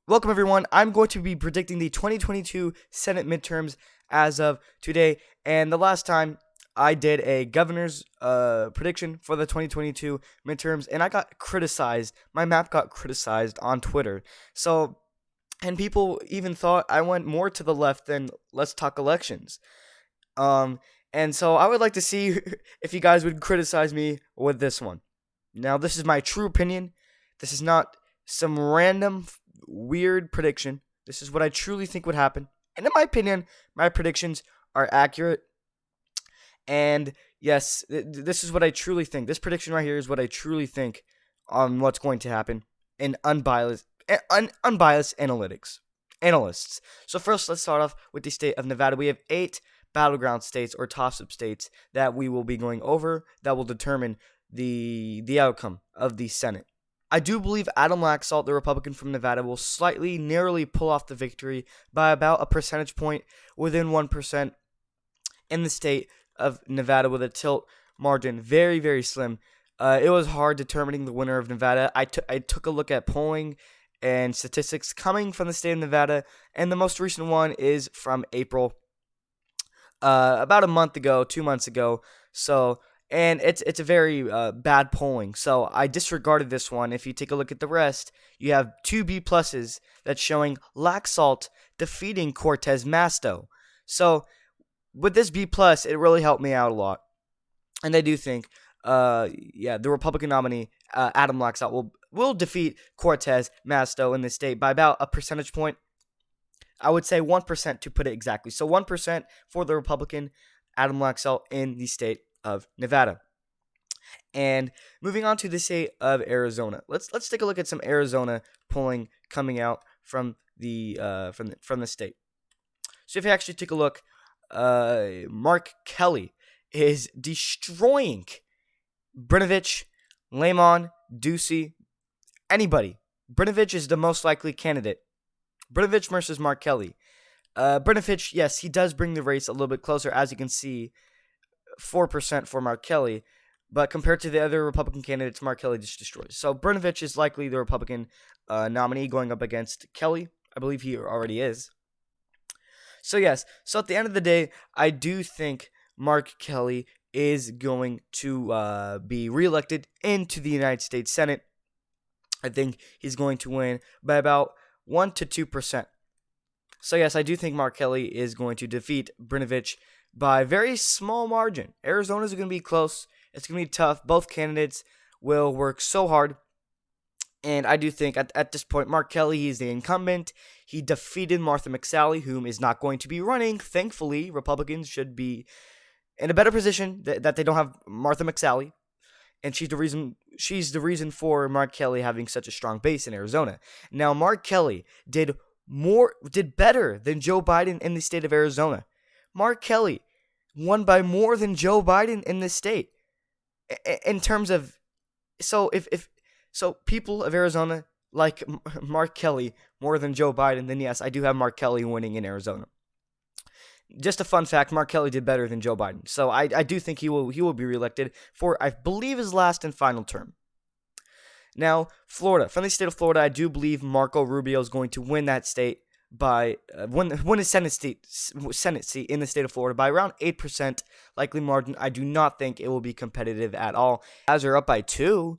Welcome everyone. I'm going to be predicting the 2022 Senate midterms as of today. And the last time I did a governor's prediction for the 2022 midterms, and I got criticized. My map got criticized on Twitter. And people even thought I went more to the left than let's talk elections. And so I would like to see if you guys would criticize me with this one. Now, this is my true opinion. This is not some random weird prediction. This is what I truly think would happen. And in my opinion, my predictions are accurate. And yes, this is what I truly think. This prediction right here is what I truly think on what's going to happen in unbiased analysts. So first, let's start off with the state of Nevada. We have 8 battleground states or toss-up states that we will be going over that will determine the outcome of the Senate. I do believe Adam Laxalt, the Republican from Nevada, will slightly, narrowly pull off the victory by about a percentage point, within 1% in the state of Nevada, with a tilt margin very, very slim. It was hard determining the winner of Nevada. I took a look at polling and statistics coming from the state of Nevada, and the most recent one is from April, about a month ago, 2 months ago. And it's a very bad polling. So I disregarded this one. If you take a look at the rest, you have 2 B pluses that's showing Laxalt defeating Cortez Masto. So with this B plus, it really helped me out a lot. And I do think, the Republican nominee, Adam Laxalt, will defeat Cortez Masto in this state by about a percentage point. I would say 1% to put it exactly. So 1% for the Republican, Adam Laxalt, in the state of Nevada. And moving on to the state of Arizona. Let's take a look at some Arizona polling coming out from the state. So if you actually take a look, Mark Kelly is destroying Brnovich, Lemon, Ducey, anybody. Brnovich is the most likely candidate. Brnovich versus Mark Kelly. Brnovich, yes, he does bring the race a little bit closer, as you can see. 4% for Mark Kelly, but compared to the other Republican candidates, Mark Kelly just destroys. So Brnovich is likely the Republican nominee going up against Kelly. I believe he already is. So yes, so at the end of the day, I do think Mark Kelly is going to be reelected into the United States Senate. I think he's going to win by about 1 to 2%. So yes, I do think Mark Kelly is going to defeat Brnovich by a very small margin. Arizona's going to be close. It's going to be tough. Both candidates will work so hard. And I do think at this point, Mark Kelly, he's the incumbent. He defeated Martha McSally, whom is not going to be running. Thankfully, Republicans should be in a better position that they don't have Martha McSally. And she's the reason for Mark Kelly having such a strong base in Arizona. Now, Mark Kelly did better than Joe Biden in the state of Arizona. Mark Kelly won by more than Joe Biden in this state. In terms of, so people of Arizona like Mark Kelly more than Joe Biden, then yes, I do have Mark Kelly winning in Arizona. Just a fun fact, Mark Kelly did better than Joe Biden. So I do think he will be reelected for, I believe, his last and final term. Now, Florida. From the state of Florida, I do believe Marco Rubio is going to win that state by win a Senate seat in the state of Florida by around 8% likely margin. I do not think it will be competitive at all, as they're up by 2.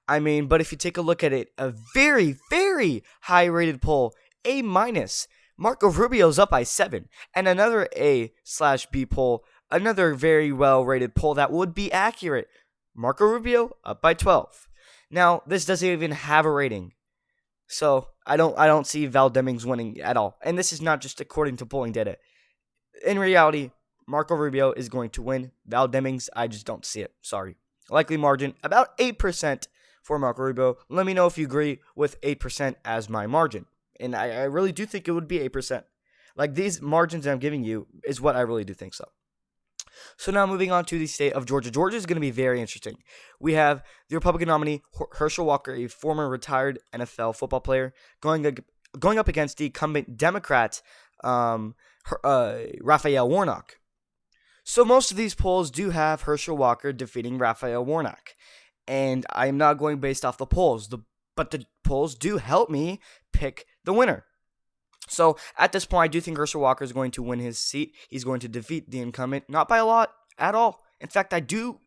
I mean, but if you take a look at it, a very, very high rated poll, A-, Marco Rubio's up by 7, and another A/B poll, another very well rated poll that would be accurate, Marco Rubio up by 12. Now, this doesn't even have a rating. So I don't see Val Demings winning at all. And this is not just according to polling data. In reality, Marco Rubio is going to win. Val Demings, I just don't see it. Sorry. Likely margin, about 8% for Marco Rubio. Let me know if you agree with 8% as my margin. And I really do think it would be 8%. Like, these margins I'm giving you is what I really do think so. So now moving on to the state of Georgia. Georgia is going to be very interesting. We have the Republican nominee, Herschel Walker, a former retired NFL football player, going up against the incumbent Democrat, Rafael Warnock. So most of these polls do have Herschel Walker defeating Rafael Warnock. And I'm not going based off the polls, but the polls do help me pick the winner. So at this point, I do think Herschel Walker is going to win his seat. He's going to defeat the incumbent, not by a lot at all. In fact, I do.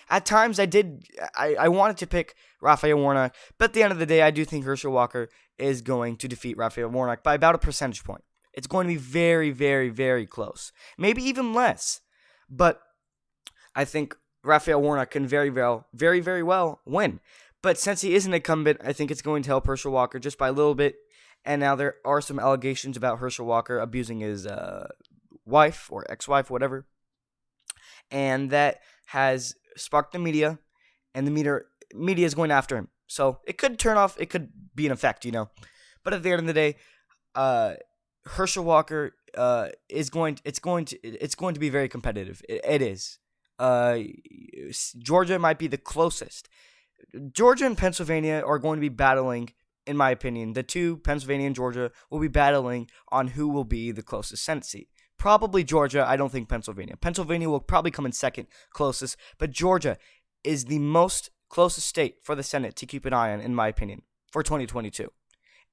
At times, I wanted to pick Rafael Warnock, but at the end of the day, I do think Herschel Walker is going to defeat Rafael Warnock by about a percentage point. It's going to be very, very, very close. Maybe even less. But I think Rafael Warnock can very, very well win. But since he is an incumbent, I think it's going to help Herschel Walker just by a little bit. And now there are some allegations about Herschel Walker abusing his wife or ex-wife, whatever. And that has sparked the media, and the media is going after him. So it could turn off, it could be an effect, But at the end of the day, Herschel Walker is going to be very competitive. It is. Georgia might be the closest. Georgia and Pennsylvania are going to be battling. In my opinion, the two, Pennsylvania and Georgia, will be battling on who will be the closest Senate seat. Probably Georgia. I don't think Pennsylvania. Pennsylvania will probably come in second closest, but Georgia is the most closest state for the Senate to keep an eye on, in my opinion, for 2022.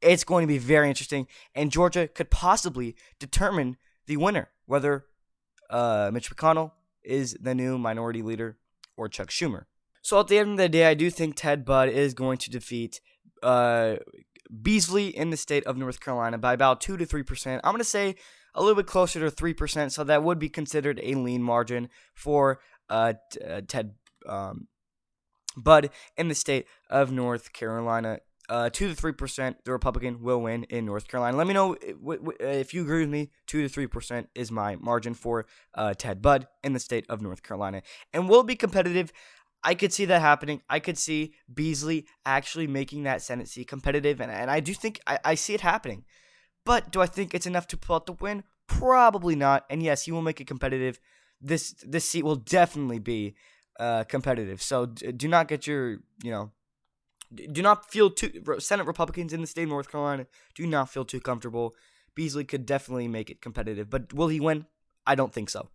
It's going to be very interesting, and Georgia could possibly determine the winner, whether Mitch McConnell is the new minority leader or Chuck Schumer. So at the end of the day, I do think Ted Budd is going to defeat Beasley in the state of North Carolina by about 2 to 3%. I'm going to say a little bit closer to 3%, so that would be considered a lean margin for Ted Budd in the state of North Carolina. 2 to 3%, the Republican will win in North Carolina. Let me know if you agree with me. 2 to 3% is my margin for Ted Budd in the state of North Carolina. And will it be competitive? I could see that happening. I could see Beasley actually making that Senate seat competitive, and I do think I see it happening. But do I think it's enough to pull out the win? Probably not. And yes, he will make it competitive. This seat will definitely be competitive. So do not get your, do not feel Senate Republicans in the state of North Carolina, do not feel too comfortable. Beasley could definitely make it competitive. But will he win? I don't think so.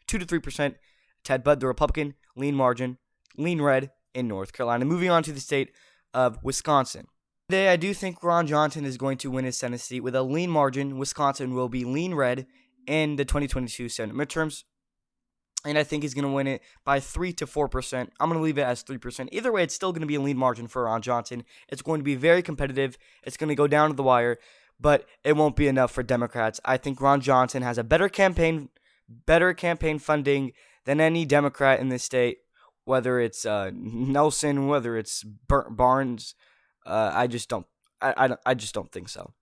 2 to 3%. Ted Budd, the Republican, lean margin. Lean red in North Carolina. Moving on to the state of Wisconsin. Today, I do think Ron Johnson is going to win his Senate seat with a lean margin. Wisconsin will be lean red in the 2022 Senate midterms. And I think he's going to win it by 3 to 4%. I'm going to leave it as 3%. Either way, it's still going to be a lean margin for Ron Johnson. It's going to be very competitive. It's going to go down to the wire, but it won't be enough for Democrats. I think Ron Johnson has a better campaign funding than any Democrat in this state. Whether it's Nelson, whether it's Barnes, I just don't think so.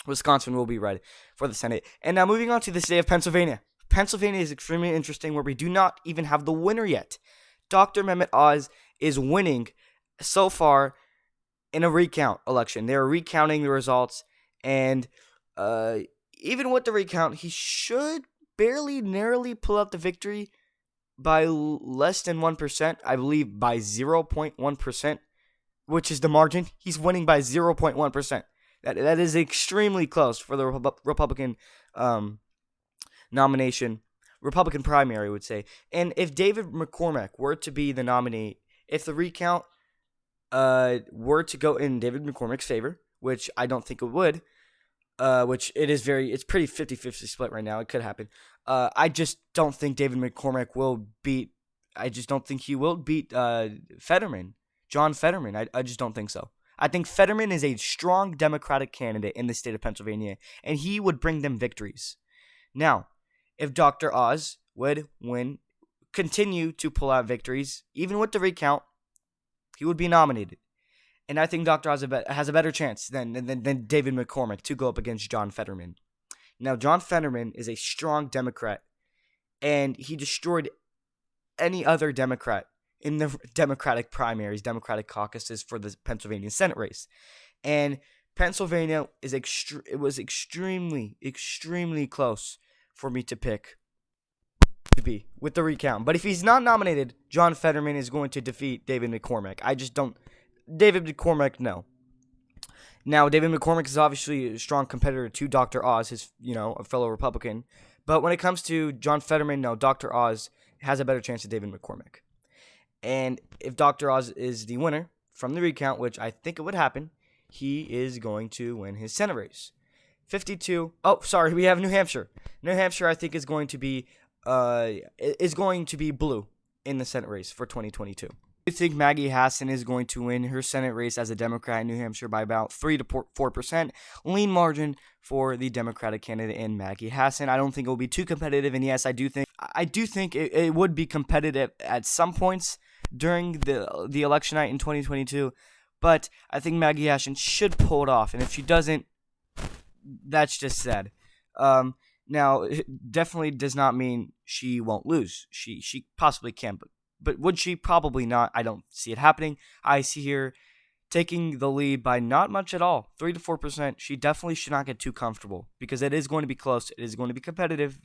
Wisconsin will be red for the Senate. And now moving on to the state of Pennsylvania. Pennsylvania is extremely interesting, where we do not even have the winner yet. Dr. Mehmet Oz is winning so far in a recount election. They are recounting the results, and even with the recount, he should narrowly pull out the victory by less than 1%, I believe by 0.1%, which is the margin. He's winning by 0.1%. That is extremely close for the Republican nomination, Republican primary, I would say. And if David McCormick were to be the nominee, if the recount were to go in David McCormick's favor, which I don't think it would, which it's pretty 50-50 split right now. It could happen. I just don't think David McCormick will beat. I just don't think he will beat Fetterman, John Fetterman. I just don't think so. I think Fetterman is a strong Democratic candidate in the state of Pennsylvania, and he would bring them victories. Now, if Dr. Oz would continue to pull out victories, even with the recount, he would be nominated. And I think Dr. Oz has a better chance than David McCormick to go up against John Fetterman. Now, John Fetterman is a strong Democrat, and he destroyed any other Democrat in the Democratic primaries, Democratic caucuses for the Pennsylvania Senate race. And Pennsylvania it was extremely, extremely close for me to pick to be with the recount. But if he's not nominated, John Fetterman is going to defeat David McCormick. David McCormick, no. Now, David McCormick is obviously a strong competitor to Dr. Oz, his, a fellow Republican. But when it comes to John Fetterman, no, Dr. Oz has a better chance than David McCormick. And if Dr. Oz is the winner from the recount, which I think it would happen, he is going to win his Senate race. 52. Oh, sorry, we have New Hampshire. New Hampshire, I think, is going to be blue in the Senate race for 2022. I think Maggie Hassan is going to win her Senate race as a Democrat in New Hampshire by about 3 to 4%. Lean margin for the Democratic candidate in Maggie Hassan. I don't think it will be too competitive, and yes, I do think it would be competitive at some points during the election night in 2022. But I think Maggie Hassan should pull it off, and if she doesn't, that's just sad. Now, it definitely does not mean she won't lose. She possibly can, but would she? Probably not. I don't see it happening. I see her taking the lead by not much at all, 3 to 4%. She definitely should not get too comfortable because it is going to be close. It is going to be competitive.